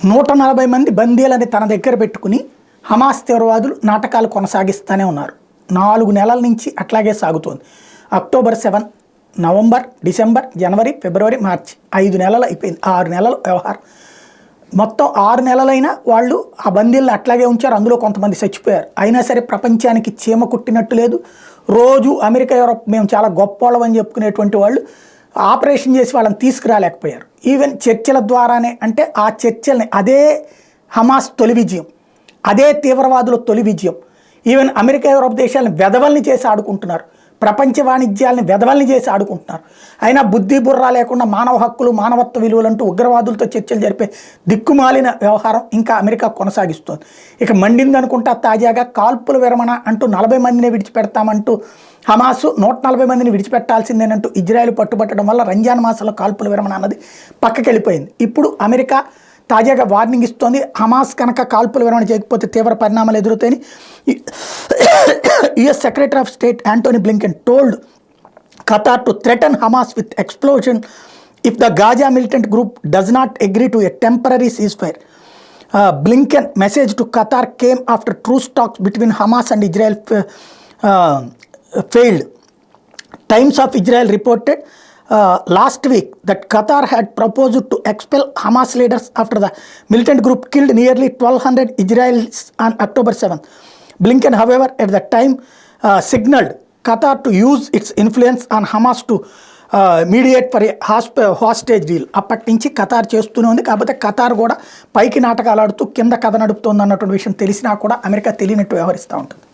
140 మంది బందీలని తన దగ్గర పెట్టుకుని హమాస్ తీవ్రవాదులు నాటకాలు కొనసాగిస్తూనే ఉన్నారు. 4 నెలల నుంచి అట్లాగే సాగుతోంది. అక్టోబర్ 7, నవంబర్, డిసెంబర్, జనవరి, ఫిబ్రవరి, మార్చి 5 నెలలు అయిపోయింది. 6 నెలల వ్యవహారం. మొత్తం 6 నెలలైనా వాళ్ళు ఆ బందీలను అట్లాగే ఉంచారు. అందులో కొంతమంది చచ్చిపోయారు. అయినా సరే ప్రపంచానికి చీమ కుట్టినట్టు లేదు. రోజు అమెరికా, యూరప్ మేము చాలా గొప్పవాళ్ళం అని చెప్పుకునేటువంటి వాళ్ళు ఆపరేషన్ చేసి వాళ్ళని తీసుకురాలేకపోయారు. ఈవెన్ చర్చల ద్వారానే, అంటే ఆ చర్చల్ని అదే హమాస్ తొలి విజయం, అదే తీవ్రవాదుల తొలి విజయం. ఈవెన్ అమెరికా, యూరప్ దేశాలను వెధవల్ని చేసి ఆడుకుంటున్నారు. ప్రపంచ వాణిజ్యాలను వెధవల్ని చేసి ఆడుకుంటున్నారు. అయినా బుద్ధి బుర్రా లేకుండా మానవ హక్కులు, మానవత్వ విలువలంటూ ఉగ్రవాదులతో చర్చలు జరిపే దిక్కుమాలిన వ్యవహారం ఇంకా అమెరికా కొనసాగిస్తోంది. ఇక మండిందనుకుంటా తాజాగా కాల్పుల విరమణ అంటూ 40 మందిని విడిచిపెడతామంటూ హమాస్ 140 మందిని విడిచిపెట్టాల్సిందేనంటూ ఇజ్రాయెల్ పట్టుబట్టడం వల్ల రంజాన్ మాసంలో కాల్పుల విరమణ అన్నది పక్కకి వెళ్ళిపోయింది. ఇప్పుడు అమెరికా తాజాగా వార్నింగ్ ఇస్తోంది. హమాస్ కనుక కాల్పుల విరమణ చేయకపోతే తీవ్ర పరిణామాలు ఎదురుతాయని US secretary of state Antony Blinken told Qatar to threaten Hamas with explosion if the Gaza militant group does not agree to a temporary ceasefire. Blinken message to Qatar came after truce talks between Hamas and Israel failed. Times of Israel reported last week that Qatar had proposed to expel Hamas leaders after the militant group killed nearly 1,200 Israelis on October 7th. Blinken, however, at the time signaled Qatar to use its influence on Hamas to mediate for hostage deal. అప్పటి నుంచి Qatar చేస్తూనే ఉంది. కాకపోతే Qatar కూడా పైకి నాటకాలు ఆడుతూ కింద కథ నడుపుతోంది అన్నటువంటి విషయం తెలిసినా కూడా అమెరికా తెలియనట్టు వ్యవహరిస్తూ ఉంటుంది.